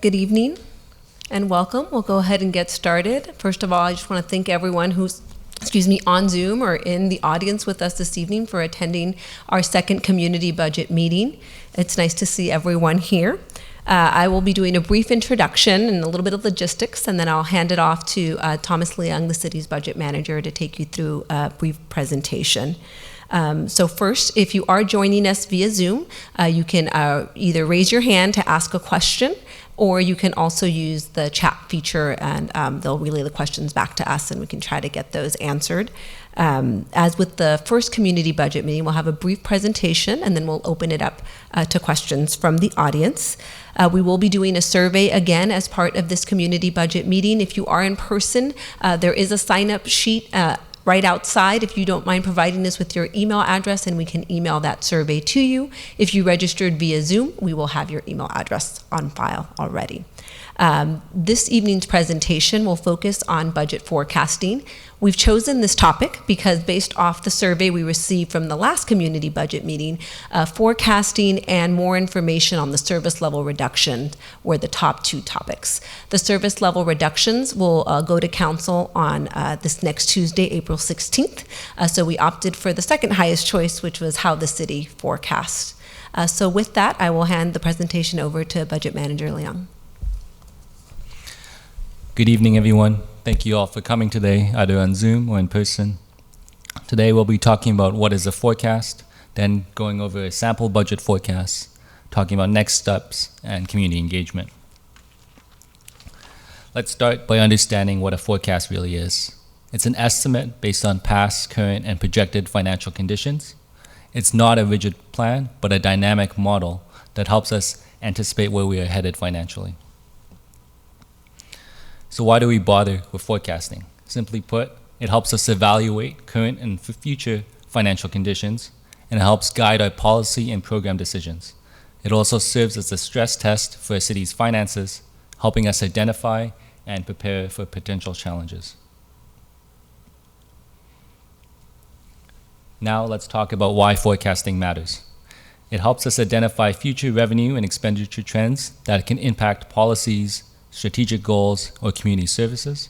Good evening and welcome. We'll go ahead and get started. First of all, I just want to thank everyone who's on Zoom or in the audience with us this evening for attending our second community budget meeting. It's nice to see everyone here. I will be doing a brief introduction and a little bit of logistics, and then I'll hand it off to Thomas Leung, the city's budget manager, to take you through a brief presentation. So first, if you are joining us via Zoom, you can either raise your hand to ask a question, or you can also use the chat feature and they'll relay the questions back to us and we can try to get those answered. As with the first community budget meeting, we'll have a brief presentation and then we'll open it up to questions from the audience. We will be doing a survey again as part of this community budget meeting. If you are in person, there is a sign-up sheet right outside. If you don't mind providing us with your email address, and we can email that survey to you. If you registered via Zoom, we will have your email address on file already. This evening's presentation will focus on budget forecasting. We've chosen this topic because based off the survey we received from the last community budget meeting, forecasting and more information on the service level reduction were the top two topics. The service level reductions will go to council on this next Tuesday, April 16th. So we opted for the second highest choice, which was how the city forecasts. So with that, I will hand the presentation over to Budget Manager Leung. Good evening, everyone. Thank you all for coming today, either on Zoom or in person. Today we'll be talking about what is a forecast, then going over a sample budget forecast, talking about next steps and community engagement. Let's start by understanding what a forecast really is. It's an estimate based on past, current, and projected financial conditions. It's not a rigid plan, but a dynamic model that helps us anticipate where we are headed financially. So why do we bother with forecasting? Simply put, it helps us evaluate current and future financial conditions, and it helps guide our policy and program decisions. It also serves as a stress test for a city's finances, helping us identify and prepare for potential challenges. Now let's talk about why forecasting matters. It helps us identify future revenue and expenditure trends that can impact policies, strategic goals, or community services.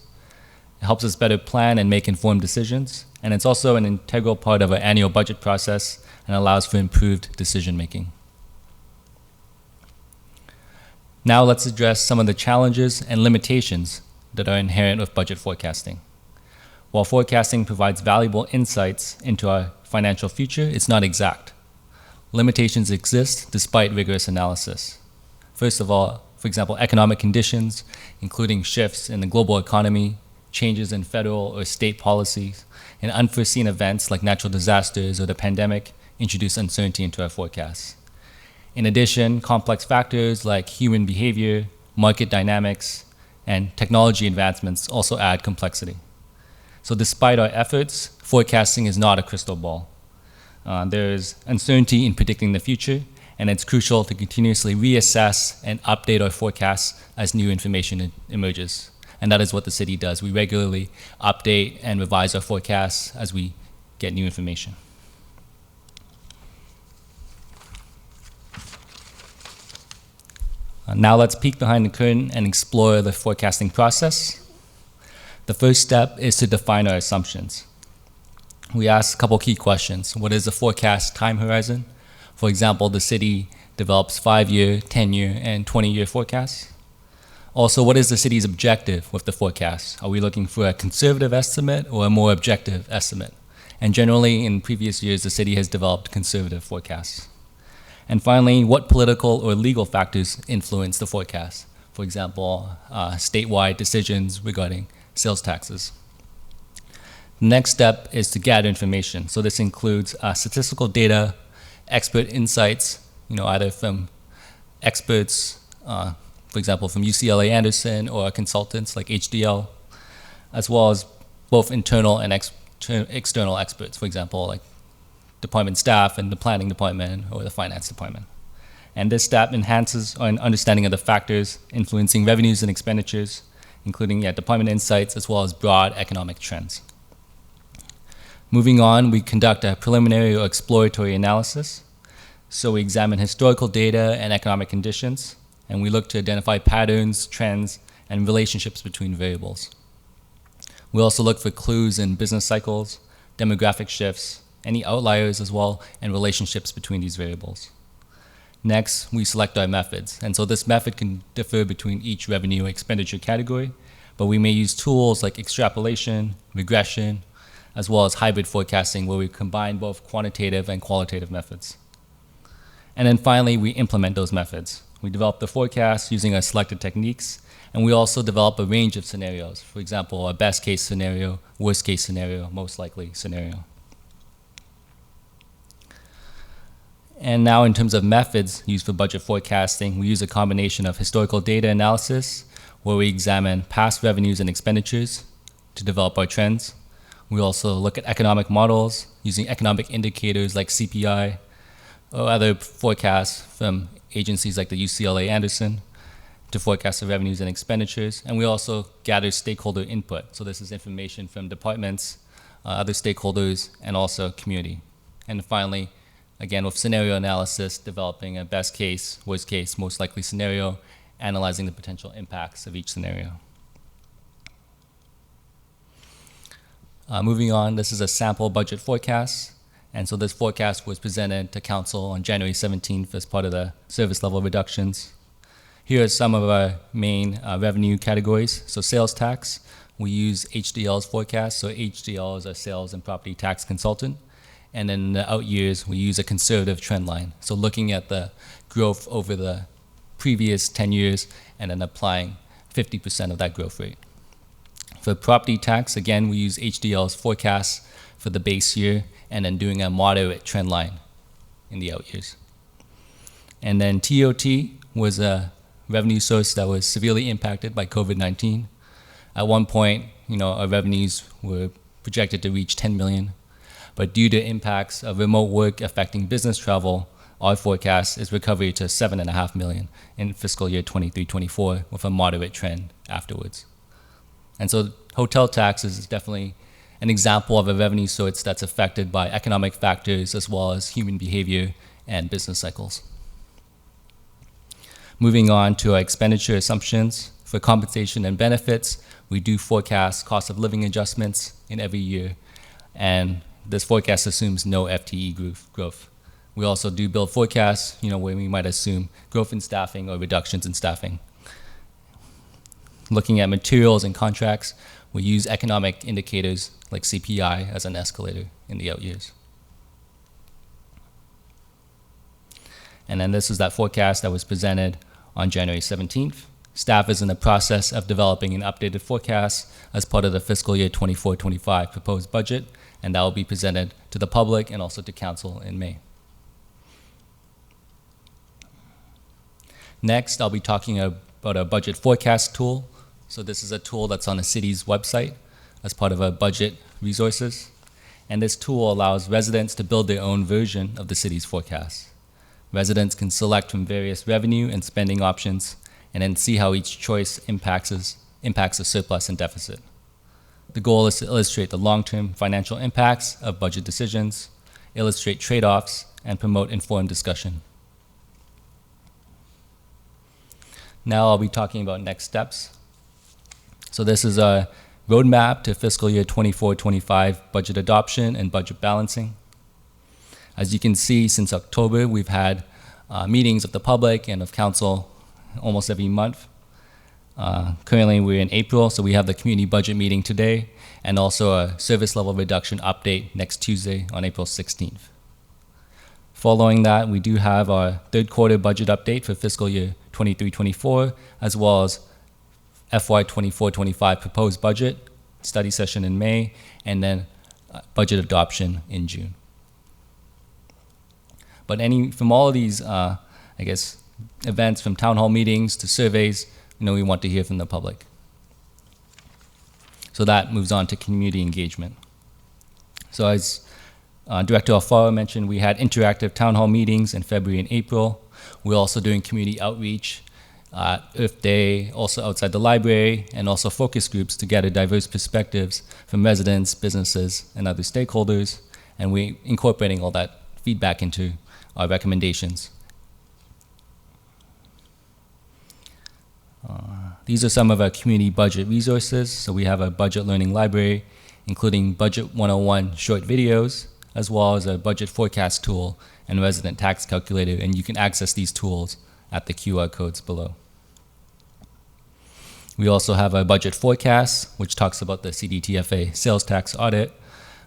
It helps us better plan and make informed decisions, and it's also an integral part of our annual budget process and allows for improved decision making. Now let's address some of the challenges and limitations that are inherent with budget forecasting. While forecasting provides valuable insights into our financial future, it's not exact. Limitations exist despite rigorous analysis. First of all, for example, economic conditions, including shifts in the global economy, changes in federal or state policies, and unforeseen events like natural disasters or the pandemic introduce uncertainty into our forecasts. In addition, complex factors like human behavior, market dynamics, and technology advancements also add complexity. So despite our efforts, forecasting is not a crystal ball. There is uncertainty in predicting the future, and it's crucial to continuously reassess and update our forecasts as new information emerges. And that is what the city does. We regularly update and revise our forecasts as we get new information. Now let's peek behind the curtain and explore the forecasting process. The first step is to define our assumptions. We ask a couple key questions. What is the forecast time horizon? For example, the city develops 5-year, 10-year, and 20-year forecasts. Also, what is the city's objective with the forecast? Are we looking for a conservative estimate or a more objective estimate? And generally, in previous years, the city has developed conservative forecasts. And finally, what political or legal factors influence the forecast? For example, statewide decisions regarding sales taxes. The next step is to gather information. So this includes statistical data, expert insights, either from experts, for example, from UCLA Anderson, or consultants like HDL, as well as both internal and external experts, for example, like department staff and the planning department or the finance department. And this step enhances our understanding of the factors influencing revenues and expenditures, including department insights as well as broad economic trends. Moving on, we conduct a preliminary or exploratory analysis. So we examine historical data and economic conditions, and we look to identify patterns, trends, and relationships between variables. We also look for clues in business cycles, demographic shifts, any outliers as well, and relationships between these variables. Next, we select our methods. And so this method can differ between each revenue expenditure category, but we may use tools like extrapolation, regression, as well as hybrid forecasting, where we combine both quantitative and qualitative methods. And then finally, we implement those methods. We develop the forecast using our selected techniques, and we also develop a range of scenarios. For example, a best case scenario, worst case scenario, most likely scenario. And now in terms of methods used for budget forecasting, we use a combination of historical data analysis, where we examine past revenues and expenditures to develop our trends. We also look at economic models using economic indicators like CPI or other forecasts from agencies like the UCLA Anderson to forecast the revenues and expenditures. And we also gather stakeholder input. So this is information from departments, other stakeholders, and also community. And finally, again, with scenario analysis, developing a best case, worst case, most likely scenario, analyzing the potential impacts of each scenario. Moving on, this is a sample budget forecast. And so this forecast was presented to Council on January 17th as part of the service level reductions. Here are some of our main revenue categories. So sales tax, we use HDL's forecast. So HDL is a sales and property tax consultant. And then in the out years, we use a conservative trend line. So looking at the growth over the previous 10 years and then applying 50% of that growth rate. For property tax, again, we use HDL's forecast for the base year and then doing a moderate trend line in the out years. And then TOT was a revenue source that was severely impacted by COVID-19. At one point, our revenues were projected to reach 10 million. But due to impacts of remote work affecting business travel, our forecast is recovery to 7.5 million in fiscal year 23-24 with a moderate trend afterwards. And so hotel tax is definitely an example of a revenue source that's affected by economic factors as well as human behavior and business cycles. Moving on to our expenditure assumptions. For compensation and benefits, we do forecast cost of living adjustments in every year, and this forecast assumes no FTE growth. We also do build forecasts, where we might assume growth in staffing or reductions in staffing. Looking at materials and contracts, we use economic indicators like CPI as an escalator in the out years. And then this is that forecast that was presented on January 17th. Staff is in the process of developing an updated forecast as part of the fiscal year 24-25 proposed budget, and that will be presented to the public and also to council in May. Next, I'll be talking about a budget forecast tool. So this is a tool that's on the city's website as part of our budget resources. And this tool allows residents to build their own version of the city's forecast. Residents can select from various revenue and spending options and then see how each choice impacts the surplus and deficit. The goal is to illustrate the long-term financial impacts of budget decisions, illustrate trade-offs, and promote informed discussion. Now I'll be talking about next steps. So this is a roadmap to fiscal year 24-25 budget adoption and budget balancing. As you can see, since October, we've had meetings of the public and of council almost every month. Currently, we're in April, so we have the community budget meeting today and also a service level reduction update next Tuesday on April 16th. Following that, we do have our third quarter budget update for fiscal year 23-24, as well as FY 24-25 proposed budget, study session in May, and then budget adoption in June. But from all of these, events, from town hall meetings to surveys, we want to hear from the public. So that moves on to community engagement. So as Director Alfaro mentioned, we had interactive town hall meetings in February and April. We're also doing community outreach, Earth Day, also outside the library, and also focus groups to gather diverse perspectives from residents, businesses, and other stakeholders. And we're incorporating all that feedback into our recommendations. These are some of our community budget resources. So we have a budget learning library, including Budget 101 short videos, as well as a budget forecast tool and resident tax calculator, and you can access these tools at the QR codes below. We also have a budget forecast, which talks about the CDTFA sales tax audit.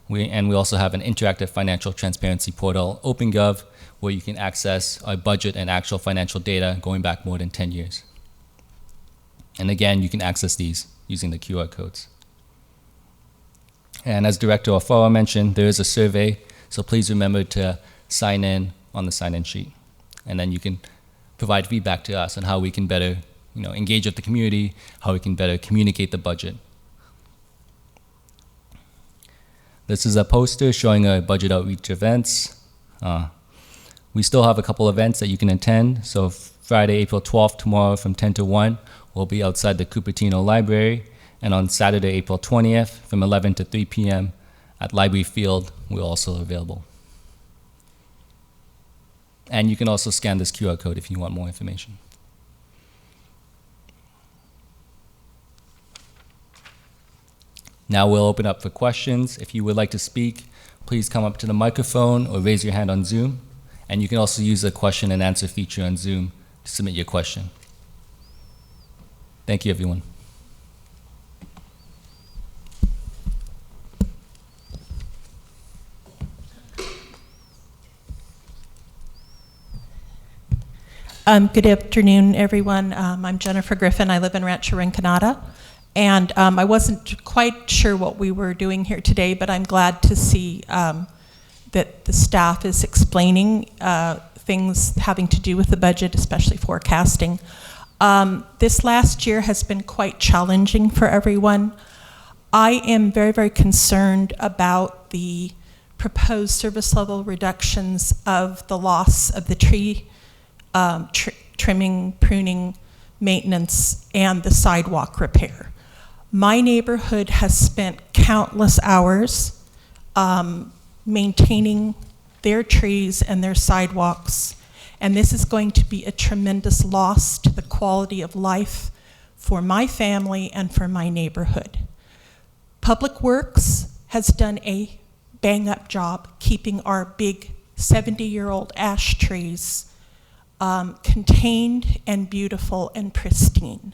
We also have an interactive financial transparency portal, OpenGov, where you can access our budget and actual financial data going back more than 10 years. And again, you can access these using the QR codes. And as Director Alfaro mentioned, there is a survey, so please remember to sign in on the sign-in sheet. And then you can provide feedback to us on how we can better engage with the community, how we can better communicate the budget. This is a poster showing our budget outreach events. We still have a couple events that you can attend. So Friday, April 12th, tomorrow from 10 to 1, we'll be outside the Cupertino Library. And on Saturday, April 20th, from 11 to 3 p.m. at Library Field, we're also available. And you can also scan this QR code if you want more information. Now we'll open up for questions. If you would like to speak, please come up to the microphone or raise your hand on Zoom. And you can also use the question and answer feature on Zoom to submit your question. Thank you, everyone. Good afternoon, everyone. I'm Jennifer Griffin. I live in Rancho Rinconada. And I wasn't quite sure what we were doing here today, but I'm glad to see that the staff is explaining things having to do with the budget, especially forecasting. This last year has been quite challenging for everyone. I am very, very concerned about the proposed service level reductions of the loss of the tree trimming, pruning, maintenance, and the sidewalk repair. My neighborhood has spent countless hours maintaining their trees and their sidewalks, and this is going to be a tremendous loss to the quality of life for my family and for my neighborhood. Public Works has done a bang-up job keeping our big 70-year-old ash trees contained and beautiful and pristine.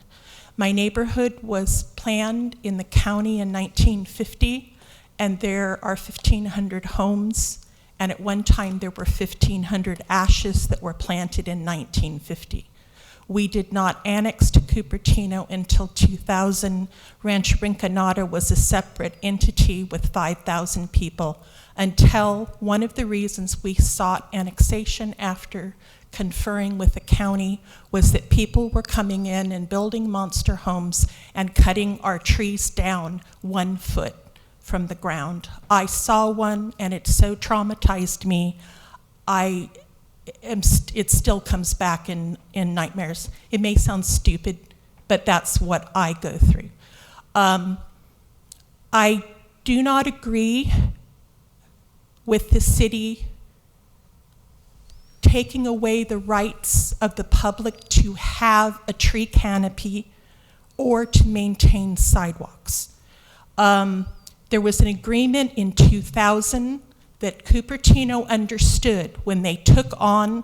My neighborhood was planned in the county in 1950, and there are 1,500 homes, and at one time there were 1,500 ashes that were planted in 1950. We did not annex to Cupertino until 2000. Rancho Rinconada was a separate entity with 5,000 people until one of the reasons we sought annexation after conferring with the county was that people were coming in and building monster homes and cutting our trees down 1 foot from the ground. I saw one and it so traumatized me. It still comes back in nightmares. It may sound stupid, but that's what I go through. I do not agree with the city taking away the rights of the public to have a tree canopy or to maintain sidewalks. There was an agreement in 2000 that Cupertino understood when they took on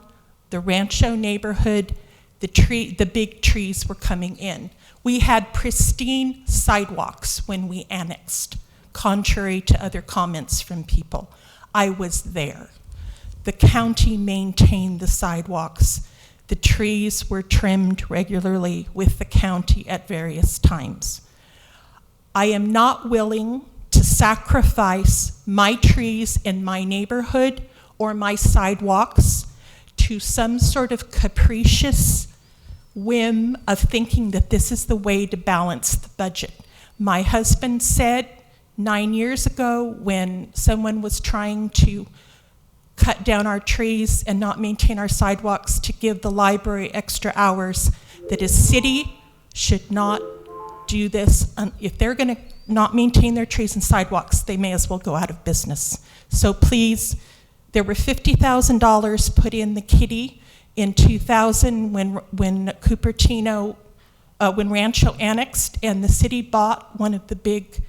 the Rancho neighborhood, the big trees were coming in. We had pristine sidewalks when we annexed, contrary to other comments from people. I was there. The county maintained the sidewalks. The trees were trimmed regularly with the county at various times. I am not willing to sacrifice my trees in my neighborhood or my sidewalks to some sort of capricious whim of thinking that this is the way to balance the budget. My husband said 9 years ago when someone was trying to cut down our trees and not maintain our sidewalks to give the library extra hours, that a city should not do this. If they're going to not maintain their trees and sidewalks, they may as well go out of business. So please, there were $50,000 put in the kitty in 2000 when Cupertino when Rancho annexed and the city bought one of the big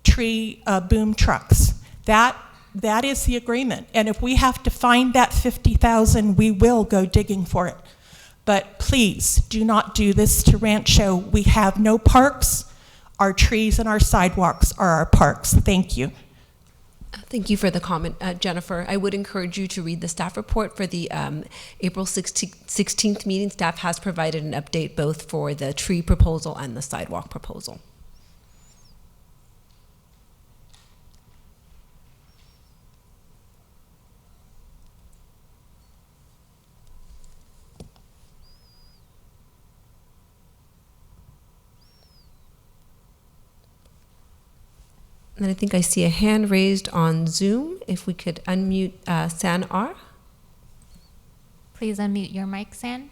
tree boom trucks. That is the agreement. And if we have to find that $50,000, we will go digging for it. But please do not do this to Rancho. We have no parks. Our trees and our sidewalks are our parks. Thank you. Thank you for the comment, Jennifer. I would encourage you to read the staff report for the April 16th meeting. Staff has provided an update both for the tree proposal and the sidewalk proposal. And then I think I see a hand raised on Zoom. If we could unmute San R. Please unmute your mic, San.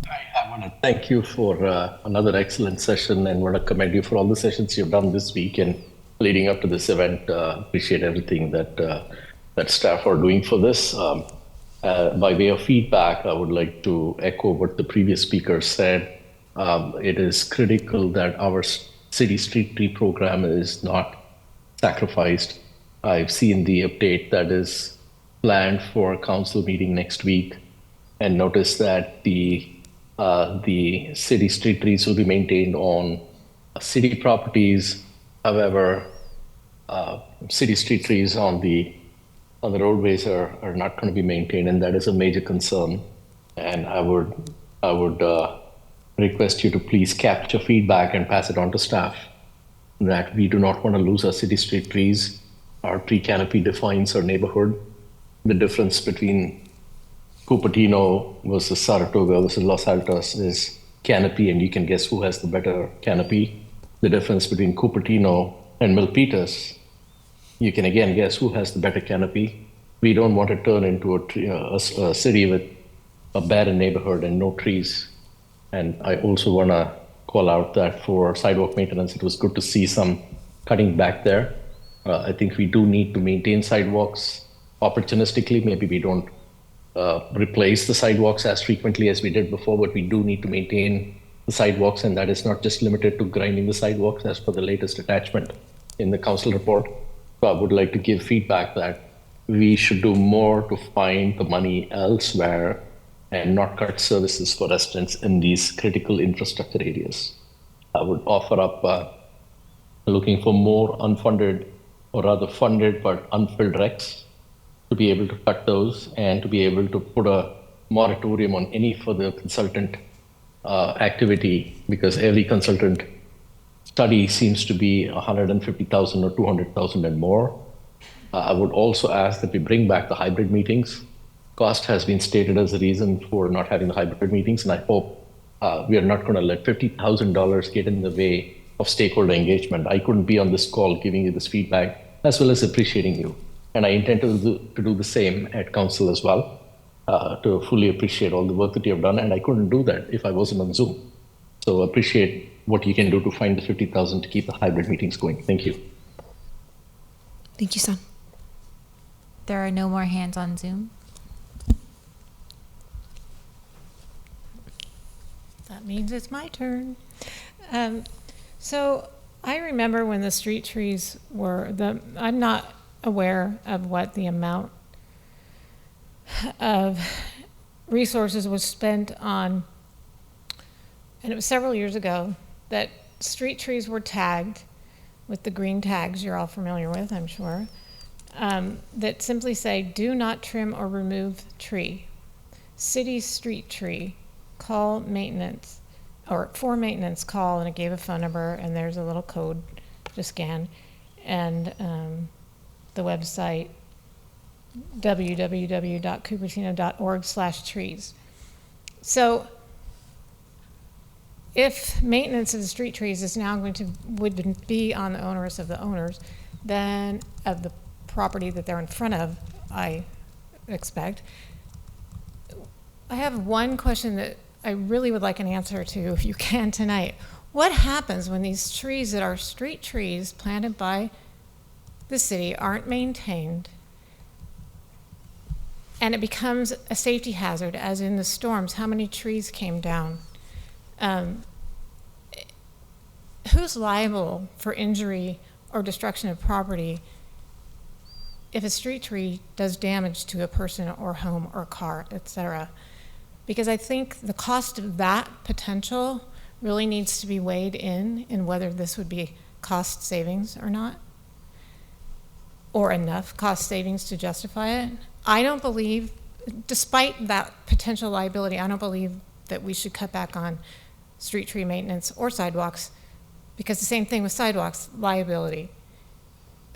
I want to thank you for another excellent session and want to commend you for all the sessions you've done this week and leading up to this event. Appreciate everything that staff are doing for this. By way of feedback, I would like to echo what the previous speaker said. It is critical that our city street tree program is not sacrificed. I've seen the update that is planned for a council meeting next week and noticed that the city street trees will be maintained on city properties. However, city street trees on the roadways are not going to be maintained, and that is a major concern. And I would request you to please capture feedback and pass it on to staff that we do not want to lose our city street trees. Our tree canopy defines our neighborhood. The difference between Cupertino versus Saratoga versus Los Altos is canopy, and you can guess who has the better canopy. The difference between Cupertino and Milpitas, you can again guess who has the better canopy. We don't want to turn into a city with a barren neighborhood and no trees. And I also want to call out that for sidewalk maintenance, it was good to see some cutting back there. I think we do need to maintain sidewalks opportunistically. Maybe we don't replace the sidewalks as frequently as we did before, but we do need to maintain the sidewalks, and that is not just limited to grinding the sidewalks as per the latest attachment in the council report. So I would like to give feedback that we should do more to find the money elsewhere and not cut services for residents in these critical infrastructure areas. I would offer up looking for more unfunded, or rather funded but unfilled recs, to be able to cut those and to be able to put a moratorium on any further consultant activity, because every consultant study seems to be 150,000 or 200,000 and more. I would also ask that we bring back the hybrid meetings. Cost has been stated as a reason for not having the hybrid meetings, and I hope we are not going to let $50,000 get in the way of stakeholder engagement. I couldn't be on this call giving you this feedback as well as appreciating you. And I intend to do the same at council as well, to fully appreciate all the work that you have done. And I couldn't do that if I wasn't on Zoom. So appreciate what you can do to find the 50,000 to keep the hybrid meetings going. Thank you. Thank you, San. There are no more hands on Zoom. That means it's my turn. So I remember when the street trees were, I'm not aware of what the amount of resources was spent on, and it was several years ago, that street trees were tagged with the green tags you're all familiar with, I'm sure, that simply say, do not trim or remove tree. City street tree. Call maintenance, or for maintenance, call, and it gave a phone number, and there's a little code to scan, and the website www.cupertino.org/trees. So if maintenance of the street trees is now would be on the owners of the owners, then of the property that they're in front of, I expect. I have one question that I really would like an answer to, if you can tonight. What happens when these trees that are street trees planted by the city aren't maintained and it becomes a safety hazard, as in the storms, how many trees came down? Who's liable for injury or destruction of property if a street tree does damage to a person or home or car, etc.? Because I think the cost of that potential really needs to be weighed in whether this would be cost savings or not, or enough cost savings to justify it. I don't believe, despite that potential liability, I don't believe that we should cut back on street tree maintenance or sidewalks, because the same thing with sidewalks, liability.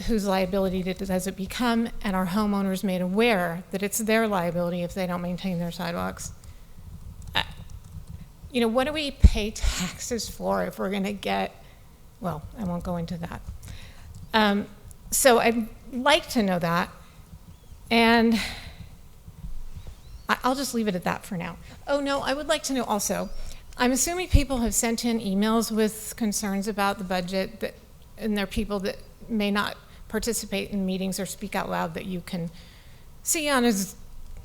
Whose liability does it become? And are homeowners made aware that it's their liability if they don't maintain their sidewalks? You know, what do we pay taxes for if we're going to get, well, I won't go into that. So I'd like to know that, and I'll just leave it at that for now. Oh no, I would like to know also, I'm assuming people have sent in emails with concerns about the budget, and there are people that may not participate in meetings or speak out loud that you can see on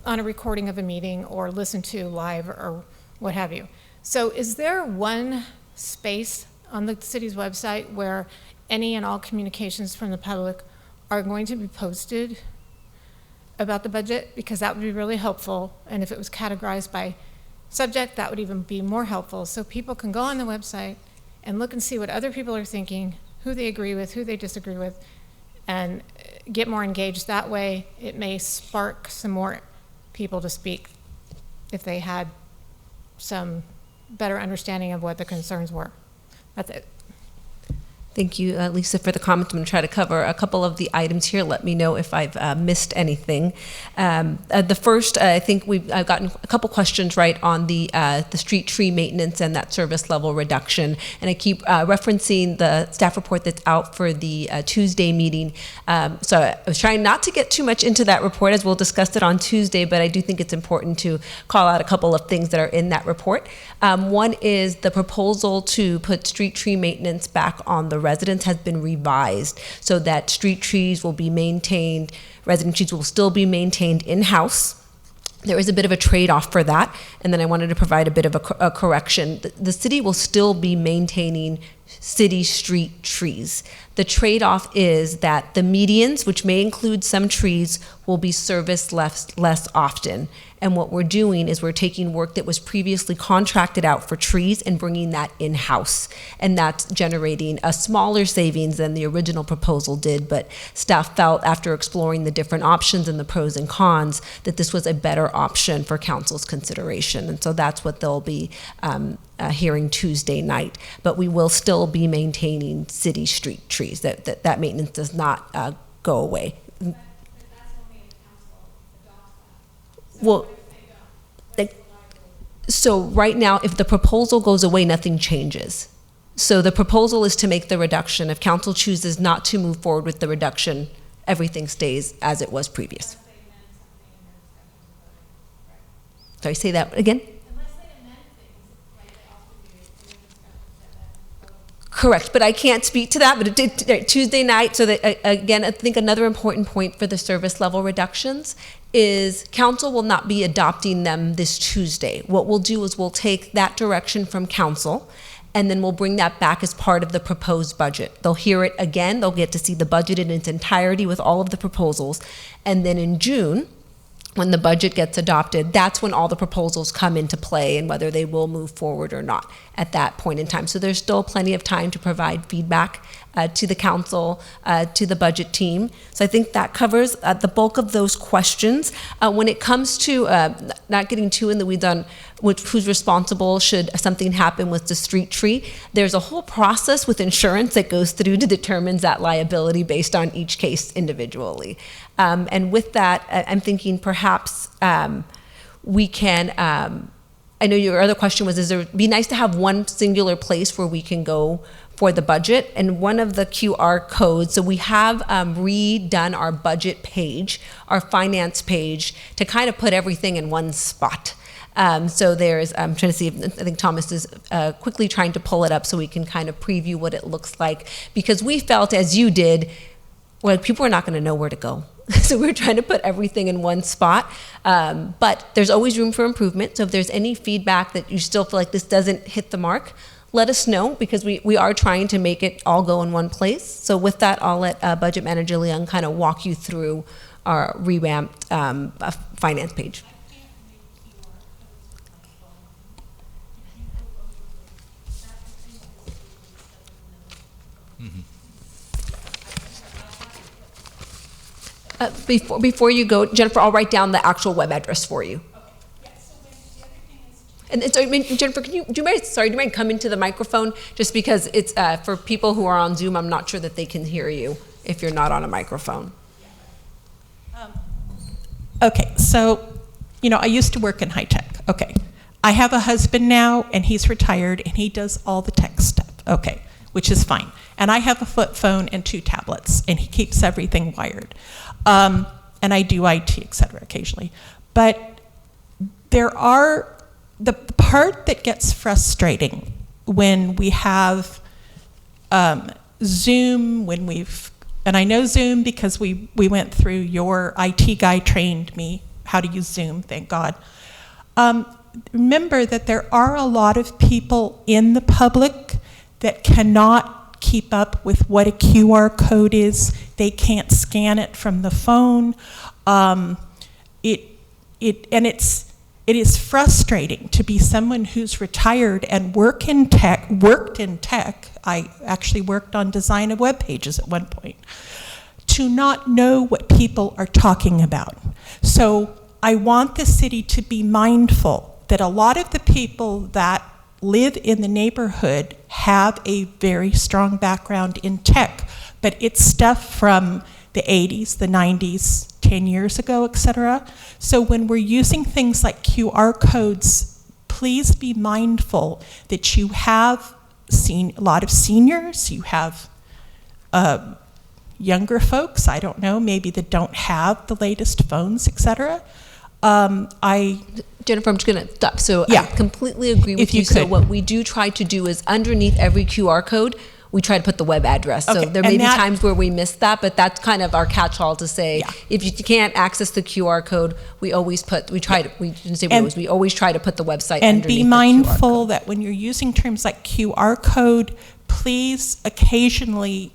a recording of a meeting or listen to live or what have you. So is there one space on the city's website where any and all communications from the public are going to be posted about the budget? Because that would be really helpful, and if it was categorized by subject, that would even be more helpful, so people can go on the website and look and see what other people are thinking, who they agree with, who they disagree with, and get more engaged. That way it may spark some more people to speak if they had some better understanding of what the concerns were. That's it. Thank you, Lisa, for the comments. I'm going to try to cover a couple of the items here. Let me know if I've missed anything. The first, I think I've gotten a couple questions right on the street tree maintenance and that service level reduction. And I keep referencing the staff report that's out for the Tuesday meeting. So I was trying not to get too much into that report, as we'll discuss it on Tuesday, but I do think it's important to call out a couple of things that are in that report. One is the proposal to put street tree maintenance back on the residents has been revised so that street trees will be maintained, resident trees will still be maintained in-house. There is a bit of a trade-off for that, and then I wanted to provide a bit of a correction. The city will still be maintaining city street trees. The trade-off is that the medians, which may include some trees, will be serviced less often. And what we're doing is we're taking work that was previously contracted out for trees and bringing that in-house. And that's generating a smaller savings than the original proposal did, but staff felt after exploring the different options and the pros and cons that this was a better option for council's consideration. And so that's what they'll be hearing Tuesday night. But we will still be maintaining city street trees. That maintenance does not go away. Well, so right now, if the proposal goes away, nothing changes. So the proposal is to make the reduction. If council chooses not to move forward with the reduction, everything stays as it was previous. Sorry, say that again? Correct, but I can't speak to that, but it did Tuesday night, so that, again, I think another important point for the service level reductions is council will not be adopting them this Tuesday. What we'll do is we'll take that direction from council, and then we'll bring that back as part of the proposed budget. They'll hear it again, they'll get to see the budget in its entirety with all of the proposals, and then in June, when the budget gets adopted, that's when all the proposals come into play and whether they will move forward or not at that point in time. So there's still plenty of time to provide feedback to the council, to the budget team. So I think that covers the bulk of those questions. When it comes to not getting too in the weeds on who's responsible should something happen with the street tree, there's a whole process with insurance that goes through to determine that liability based on each case individually. And with that, I'm thinking perhaps we can, I know your other question was, be nice to have one singular place where we can go for the budget, and one of the QR codes, so we have redone our budget page, our finance page, to kind of put everything in one spot. So there's, I'm trying to see if, I think Thomas is quickly trying to pull it up so we can kind of preview what it looks like, because we felt, as you did, well, people are not going to know where to go. So we're trying to put everything in one spot. But there's always room for improvement. So if there's any feedback that you still feel like this doesn't hit the mark, let us know, because we are trying to make it all go in one place. So with that, I'll let Budget Manager Leung kind of walk you through our revamped finance page. Before you go, Jennifer, I'll write down the actual web address for you. And so, Jennifer, do you mind coming to the microphone? Just because it's for people who are on Zoom, I'm not sure that they can hear you if you're not on a microphone. Okay, so, I used to work in high tech. Okay, I have a husband now, and he's retired, and he does all the tech stuff. Okay, which is fine. And I have a flip phone and 2 tablets, and he keeps everything wired. And I do IT, et cetera, occasionally. But there are the part that gets frustrating when we have Zoom, and I know Zoom because we went through, your IT guy trained me how to use Zoom, thank God. Remember that there are a lot of people in the public that cannot keep up with what a QR code is. They can't scan it from the phone. It is frustrating to be someone who's retired and worked in tech. I actually worked on design of web pages at one point, to not know what people are talking about. So I want the city to be mindful that a lot of the people that live in the neighborhood have a very strong background in tech, but it's stuff from the 80s, the 90s, 10 years ago, et cetera. So when we're using things like QR codes, please be mindful that you have seen a lot of seniors, you have younger folks, I don't know, maybe that don't have the latest phones, et cetera. Jennifer, I'm just going to stop. So yeah, I completely agree with you. So what we do try to do is underneath every QR code, we try to put the web address. Okay. So there may be times where we miss that, but that's kind of our catch-all to say, if you can't access the QR code, we always try to put the website and underneath be mindful that when you're using terms like QR code, please occasionally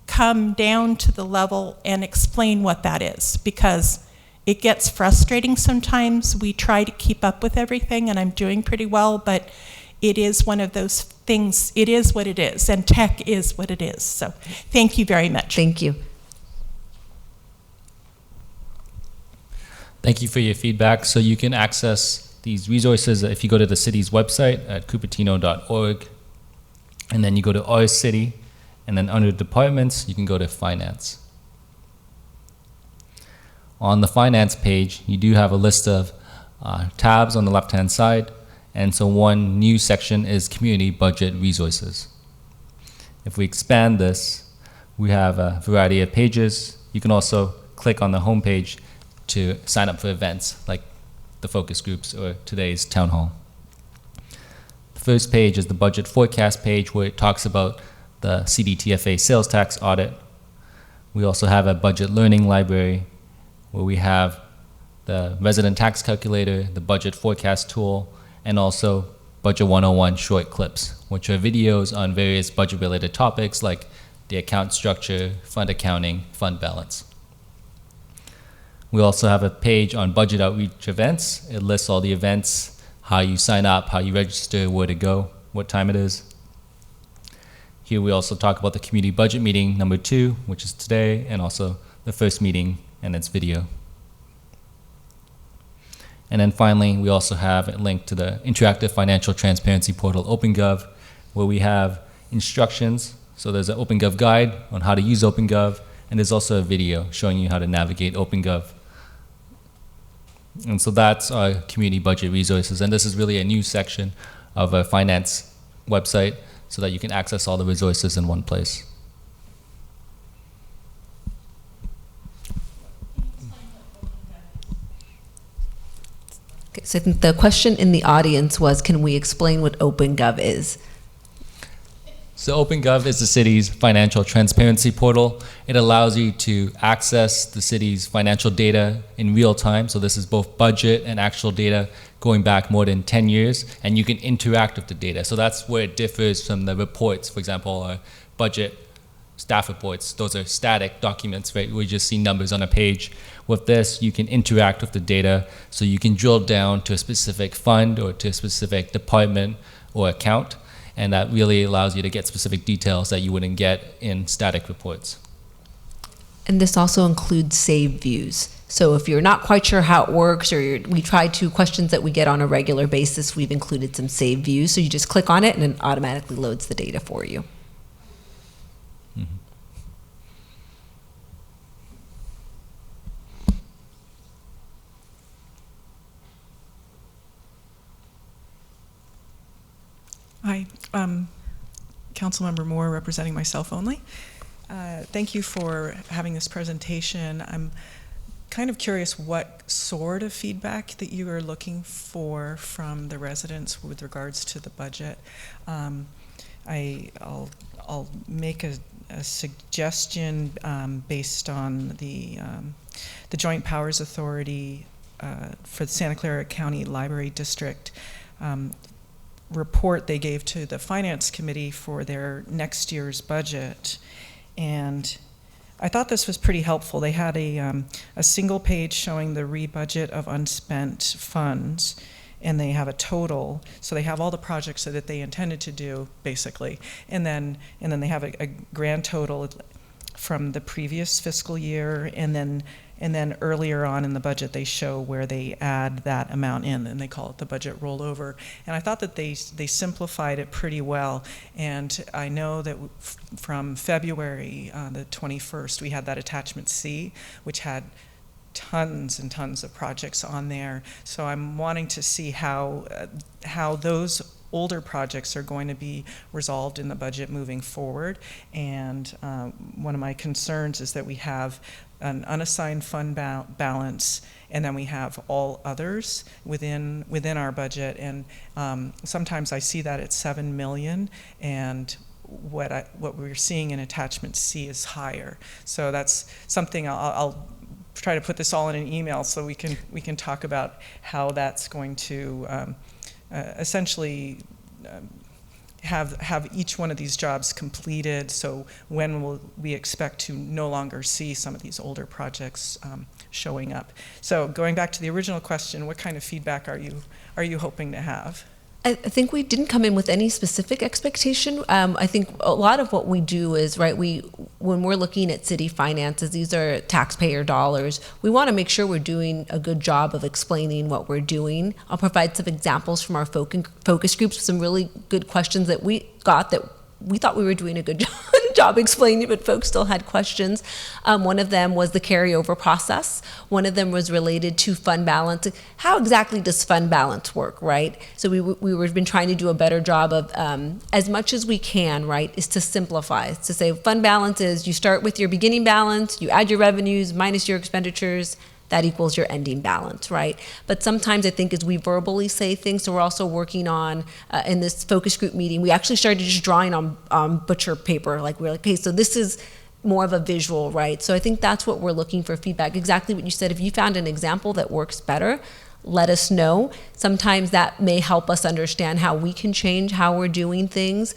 come down to the level and explain what that is, because it gets frustrating sometimes. We try to keep up with everything, and I'm doing pretty well, but it is one of those things. It is what it is, and tech is what it is. So thank you very much. Thank you. Thank you for your feedback. So you can access these resources if you go to the city's website at cupertino.org, and then you go to our city, and then under departments, you can go to finance. On the finance page, you do have a list of tabs on the left-hand side, and so one new section is community budget resources. If we expand this, we have a variety of pages. You can also click on the home page to sign up for events like the focus groups or today's town hall. The first page is the budget forecast page, where it talks about the CDTFA sales tax audit. We also have a budget learning library, where we have the resident tax calculator, the budget forecast tool, and also Budget 101 short clips, which are videos on various budget-related topics like the account structure, fund accounting, fund balance. We also have a page on budget outreach events. It lists all the events, how you sign up, how you register, where to go, what time it is. Here we also talk about the community budget meeting number 2, which is today, and also the first meeting and its video. And then finally, we also have a link to the interactive financial transparency portal, OpenGov, where we have instructions. So there's an OpenGov guide on how to use OpenGov, and there's also a video showing you how to navigate OpenGov. And so that's our community budget resources, and this is really a new section of our finance website so that you can access all the resources in one place. Okay, so I think the question in the audience was, can we explain what OpenGov is? So OpenGov is the city's financial transparency portal. It allows you to access the city's financial data in real time. So this is both budget and actual data going back more than 10 years, and you can interact with the data. So that's where it differs from the reports. For example, budget staff reports, those are static documents, right? We just see numbers on a page. With this, you can interact with the data, so you can drill down to a specific fund or to a specific department or account, and that really allows you to get specific details that you wouldn't get in static reports. And this also includes save views. So if you're not quite sure how it works, or we try to questions that we get on a regular basis, we've included some save views. So you just click on it and it automatically loads the data for you. Mm-hmm. Hi, Councilmember Moore, representing myself only. Thank you for having this presentation. I'm kind of curious what sort of feedback that you are looking for from the residents with regards to the budget. I'll make a suggestion based on the Joint Powers Authority for the Santa Clara County Library District report they gave to the Finance Committee for their next year's budget. And I thought this was pretty helpful. They had a single page showing the rebudget of unspent funds, and they have a total. So they have all the projects that they intended to do, basically. And then they have a grand total from the previous fiscal year, and then earlier on in the budget they show where they add that amount in, and they call it the budget rollover. And I thought that they simplified it pretty well. And I know that from February the 21st, we had that attachment C, which had tons and tons of projects on there. So I'm wanting to see how those older projects are going to be resolved in the budget moving forward. And one of my concerns is that we have an unassigned fund balance, and then we have all others within our budget. And sometimes I see that at 7 million, and what we're seeing in attachment C is higher. So that's something I'll try to put this all in an email so we can talk about how that's going to essentially have each one of these jobs completed. So when will we expect to no longer see some of these older projects showing up? So going back to the original question, what kind of feedback are you hoping to have? I think we didn't come in with any specific expectation. I think a lot of what we do is, right, when we're looking at city finances, these are taxpayer dollars. We want to make sure we're doing a good job of explaining what we're doing. I'll provide some examples from our focus groups, some really good questions that we got that we thought we were doing a good job explaining, but folks still had questions. One of them was the carryover process. One of them was related to fund balance. How exactly does fund balance work, right? So we've been trying to do a better job of, as much as we can, right, is to simplify. It's to say fund balance is you start with your beginning balance, you add your revenues minus your expenditures, that equals your ending balance, right? But sometimes I think as we verbally say things, so we're also working on, in this focus group meeting, we actually started just drawing on butcher paper. Like we're like, okay, so this is more of a visual, right? So I think that's what we're looking for feedback. Exactly what you said. If you found an example that works better, let us know. Sometimes that may help us understand how we can change how we're doing things.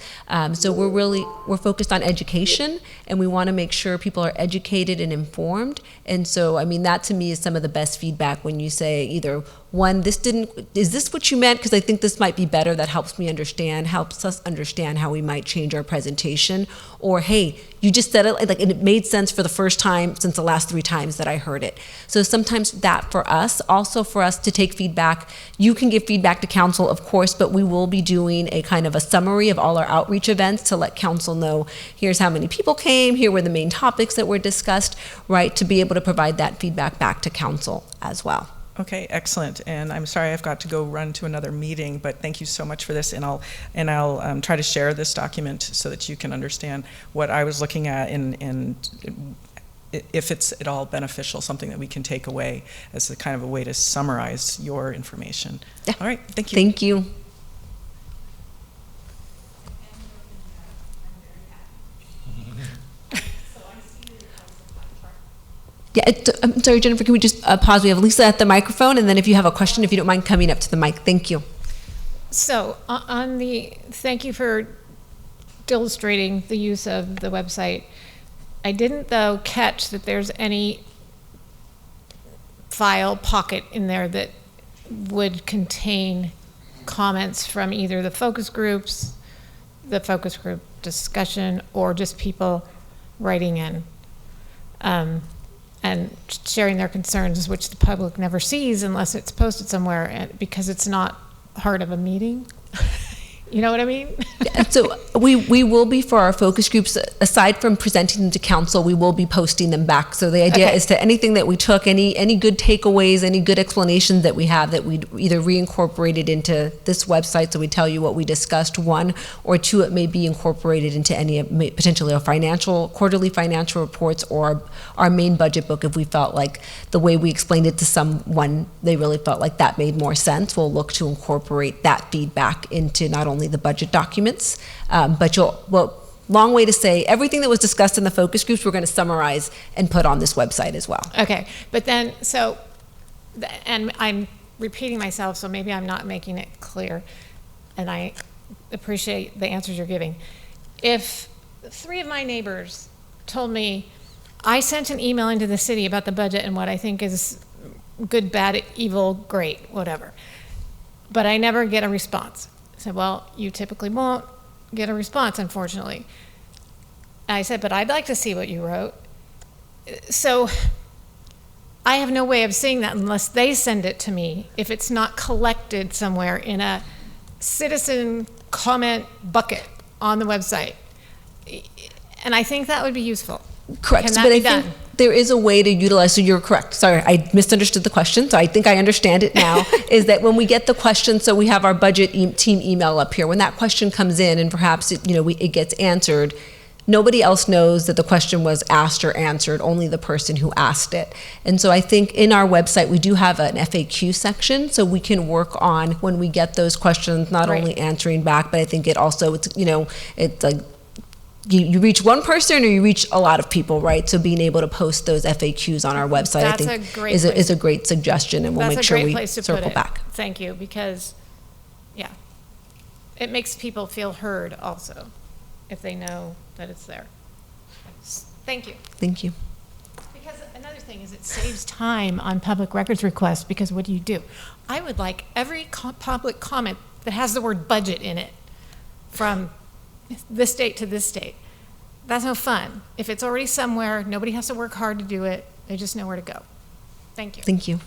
So we're focused on education, and we want to make sure people are educated and informed. And so, I mean, that to me is some of the best feedback when you say either, one, is this what you meant? Because I think this might be better. That helps us understand how we might change our presentation. Or, hey, you just said it, like, and it made sense for the first time since the last 3 times that I heard it. So sometimes that for us, also for us to take feedback, you can give feedback to council, of course, but we will be doing a kind of a summary of all our outreach events to let council know, here's how many people came, here were the main topics that were discussed, right, to be able to provide that feedback back to council as well. Okay, excellent. And I'm sorry I've got to go run to another meeting, but thank you so much for this. And I'll try to share this document so that you can understand what I was looking at, and if it's at all beneficial, something that we can take away as a kind of a way to summarize your information. Yeah. All right, thank you. Thank you. Yeah, I'm sorry, Jennifer, can we just pause? We have Lisa at the microphone, and then if you have a question, if you don't mind coming up to the mic. Thank you. So thank you for illustrating the use of the website. I didn't, though, catch that there's any file pocket in there that would contain comments from either the focus groups, the focus group discussion, or just people writing in and sharing their concerns, which the public never sees unless it's posted somewhere, because it's not part of a meeting. You know what I mean? So we will be, for our focus groups, aside from presenting them to council, we will be posting them back. So the idea is to anything that we took, any good takeaways, any good explanations that we have, that we'd either reincorporated into this website, so we tell you what we discussed, one, or two, it may be incorporated into any of potentially our quarterly financial reports, or our main budget book. If we felt like the way we explained it to someone, they really felt like that made more sense, we'll look to incorporate that feedback into not only the budget documents, but long way to say, everything that was discussed in the focus groups, we're going to summarize and put on this website as well. Okay, but then, and I'm repeating myself, so maybe I'm not making it clear, and I appreciate the answers you're giving. If 3 of my neighbors told me, I sent an email into the city about the budget and what I think is good, bad, evil, great, whatever, but I never get a response. I said, well, you typically won't get a response, unfortunately. I said, but I'd like to see what you wrote. So I have no way of seeing that unless they send it to me, if it's not collected somewhere in a citizen comment bucket on the website. And I think that would be useful. Correct. Can that but be I done? think there is a way to utilize, so you're correct. Sorry, I misunderstood the question, so I think I understand it now, is that when we get the question, so we have our budget team email up here, when that question comes in and perhaps it gets answered, nobody else knows that the question was asked or answered, only the person who asked it. And so I think in our website, we do have an FAQ section, so we can work on, when we get those questions, not Right. only answering back, but I think it also, it's like, you reach one person or you reach a lot of people, right? So being able to post those FAQs on our website, I That's think, a great is a great suggestion, and we'll That's make a sure great we place to put circle it. back. Thank you, because, yeah, it makes people feel heard also, if they know that it's there. Thank you. Thank you. Because another thing is, it saves time on public records requests, because what do? I would like every public comment that has the word budget in it, from this date to this date. That's no fun. If it's already somewhere, nobody has to work hard to do it. They just know where to go. Thank you. Thank you.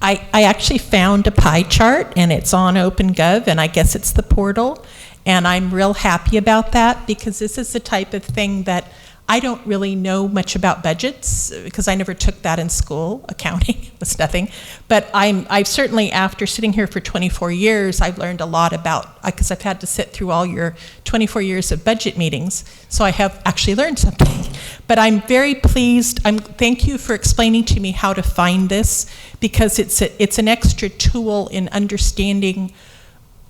I actually found a pie chart, and it's on OpenGov, and I guess it's the portal, and I'm real happy about that, because this is the type of thing that I don't really know much about budgets, because I never took that in school. Accounting was nothing. But I've certainly, after sitting here for 24 years, I've learned a lot about, because I've had to sit through all your 24 years of budget meetings, so I have actually learned something. But I'm very pleased. Thank you for explaining to me how to find this, because it's an extra tool in understanding.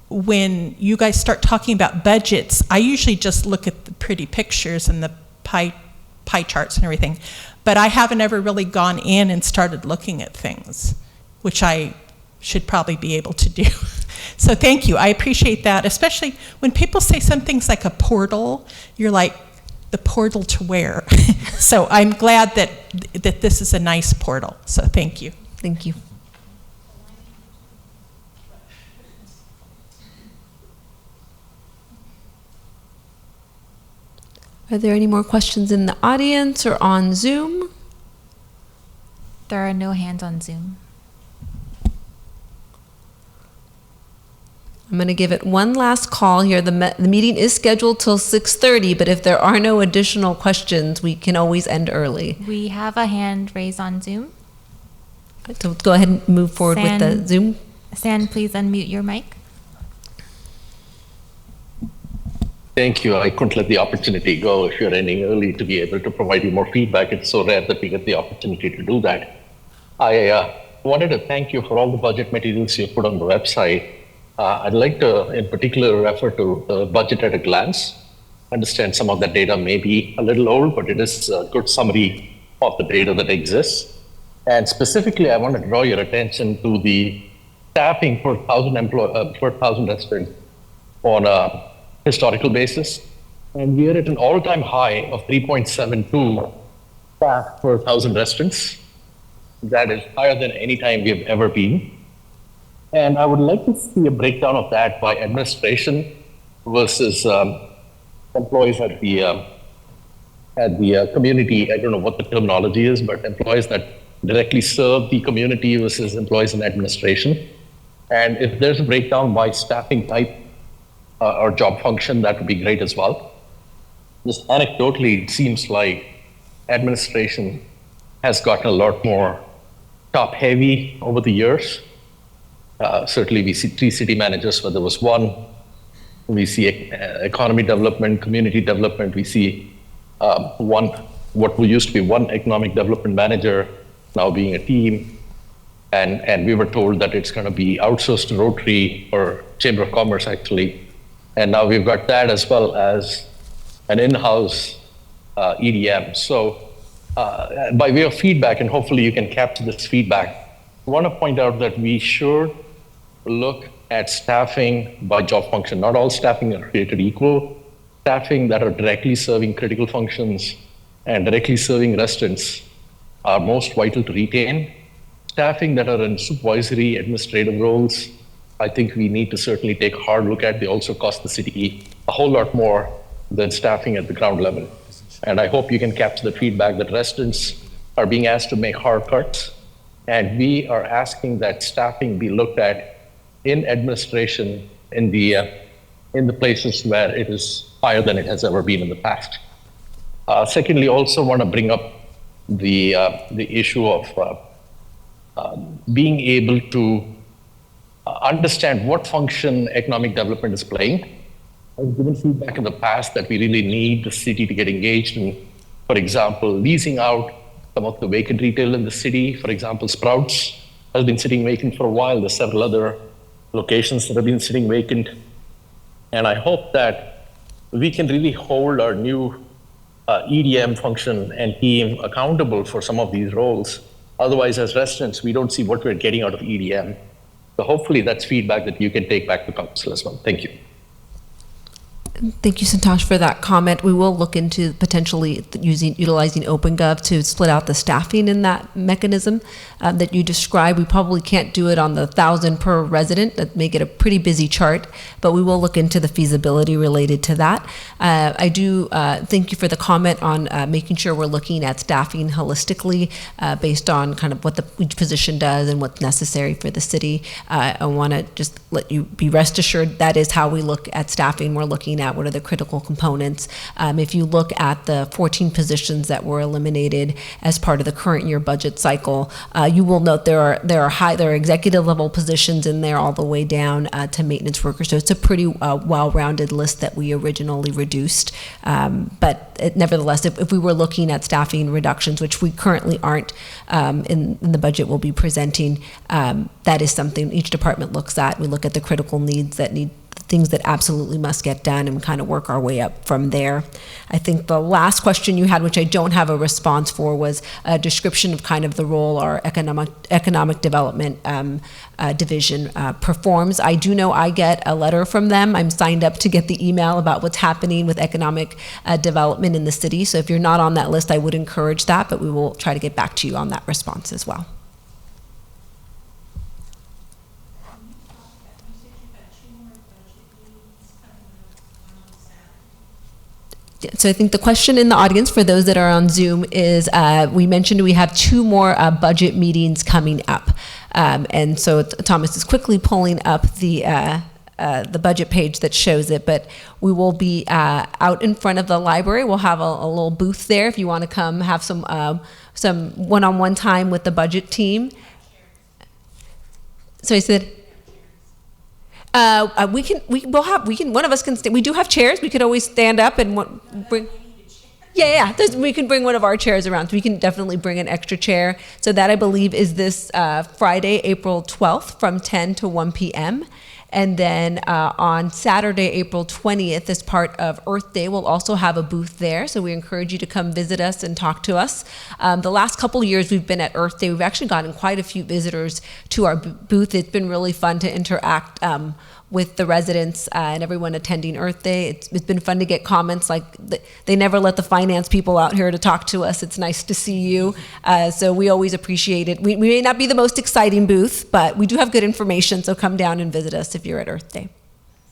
When you guys start talking about budgets, I usually just look at the pretty pictures and the pie charts and everything, but I haven't ever really gone in and started looking at things, which I should probably be able to do. So thank you, I appreciate that, especially when people say some things like a portal, you're like, the portal to where? So I'm glad that this is a nice portal, so thank you. Thank you. Are there any more questions in the audience or on Zoom? There are no hands on Zoom. I'm going to give it one last call here. The meeting is scheduled till 6:30, but if there are no additional questions, we can always end early. We have a hand raised on Zoom. So go ahead and move forward with the Zoom. San, please unmute your mic. Thank you. I couldn't let the opportunity go. If you're ending early, to be able to provide you more feedback, it's so rare that we get the opportunity to do that. I wanted to thank you for all the budget materials you put on the website. I'd like to, in particular, refer to the budget at a glance. Understand some of that data may be a little old, but it is a good summary of the data that exists. And specifically, I want to draw your attention to the staffing per 1,000 residents on a historical basis. And we are at an all-time high of 3.72 staff per 1,000 residents. That is higher than any time we've ever been. And I would like to see a breakdown of that by administration versus employees at the community. I don't know what the terminology is, but employees that directly serve the community versus employees in administration. And if there's a breakdown by staffing type or job function, that would be great as well. Just anecdotally, it seems like administration has gotten a lot more top heavy over the years. Certainly we see 3 city managers where there was one. We see economy development, community development. We see what used to be one economic development manager now being a team. And we were told that it's going to be outsourced to Rotary or Chamber of Commerce, actually. And now we've got that as well as an in-house EDM. So by way of feedback, and hopefully you can capture this feedback, I want to point out that we should look at staffing by job function. Not all staffing are created equal. Staffing that are directly serving critical functions and directly serving residents are most vital to retain. Staffing that are in supervisory administrative roles, I think we need to certainly take a hard look at. They also cost the city a whole lot more than staffing at the ground level. And I hope you can capture the feedback that residents are being asked to make hard cuts. And we are asking that staffing be looked at in administration in the places where it is higher than it has ever been in the past. Secondly, also want to bring up the issue of being able to understand what function economic development is playing. I've given feedback in the past that we really need the city to get engaged in, for example, leasing out some of the vacant retail in the city. For example, Sprouts has been sitting vacant for a while. There's several other locations that have been sitting vacant. And I hope that we can really hold our new EDM function and team accountable for some of these roles. Otherwise, as residents, we don't see what we're getting out of EDM. So hopefully that's feedback that you can take back to council as well. Thank you. Thank you, Santosh, for that comment. We will look into potentially utilizing OpenGov to split out the staffing in that mechanism that you described. We probably can't do it on the 1,000 per resident. That make it a pretty busy chart, but we will look into the feasibility related to that. I do thank you for the comment on making sure we're looking at staffing holistically based on kind of what each position does and what's necessary for the city. I want to just let you be rest assured that is how we look at staffing. We're looking at what are the critical components. If you look at the 14 positions that were eliminated as part of the current year budget cycle, you will note there are executive level positions in there all the way down to maintenance workers. So it's a pretty well-rounded list that we originally reduced. But nevertheless, if we were looking at staffing reductions, which we currently aren't in the budget we'll be presenting, that is something each department looks at. We look at the critical needs that need things that absolutely must get done and kind of work our way up from there. I think the last question you had, which I don't have a response for, was a description of kind of the role our economic development division performs. I do know I get a letter from them. I'm signed up to get the email about what's happening with economic development in the city. So if you're not on that list, I would encourage that, but we will try to get back to you on that response as well. So I think the question in the audience for those that are on Zoom is, we mentioned we have 2 more budget meetings coming up. And so Thomas is quickly pulling up the budget page that shows it, but we will be out in front of the library. We'll have a little booth there if you want to come have some one-on-one time with the budget team. So I said, one of us can we do have chairs. We could always stand up and bring. Yeah. We can bring one of our chairs around. So we can definitely bring an extra chair. So that, I believe, is this Friday, April 12th from 10 to 1 p.m. And then on Saturday, April 20th, as part of Earth Day, we'll also have a booth there. So we encourage you to come visit us and talk to us. The last couple years we've been at Earth Day, we've actually gotten quite a few visitors to our booth. It's been really fun to interact with the residents and everyone attending Earth Day. It's been fun to get comments like, they never let the finance people out here to talk to us. It's nice to see you. So we always appreciate it. We may not be the most exciting booth, but we do have good information, so come down and visit us if you're at Earth Day.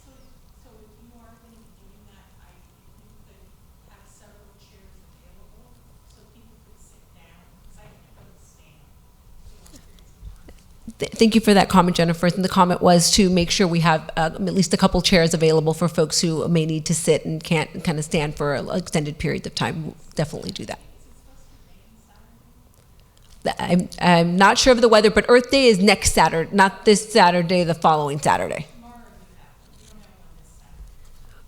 So if you are going to be doing that, I think that have several chairs available so people could sit down, because I can't really stand. Thank you for that comment, Jennifer. And the comment was to make sure we have at least a couple chairs available for folks who may need to sit and can't kind of stand for extended periods of time. We'll definitely do that. I'm not sure of the weather, but Earth Day is next Saturday, not this Saturday, the following Saturday.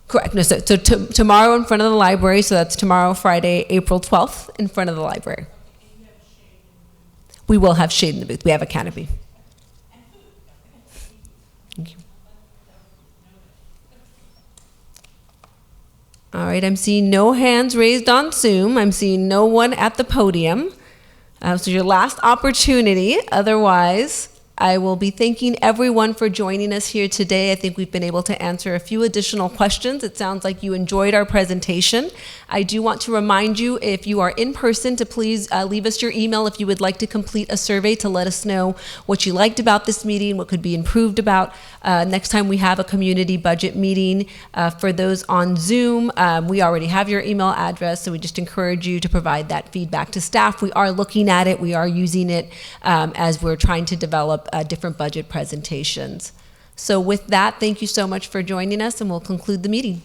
Correct. No, so tomorrow in front of the library, so that's tomorrow, Friday, April 12th, in front of the library. We will have shade in the booth. We have a canopy. Thank you. All right, I'm seeing no hands raised on Zoom. I'm seeing no one at the podium. So your last opportunity. Otherwise, I will be thanking everyone for joining us here today. I think we've been able to answer a few additional questions. It sounds like you enjoyed our presentation. I do want to remind you, if you are in person, to please leave us your email if you would like to complete a survey to let us know what you liked about this meeting, what could be improved about. Next time we have a community budget meeting, for those on Zoom, we already have your email address, so we just encourage you to provide that feedback to staff. We are looking at it, we are using it as we're trying to develop different budget presentations. So with that, thank you so much for joining us, and we'll conclude the meeting.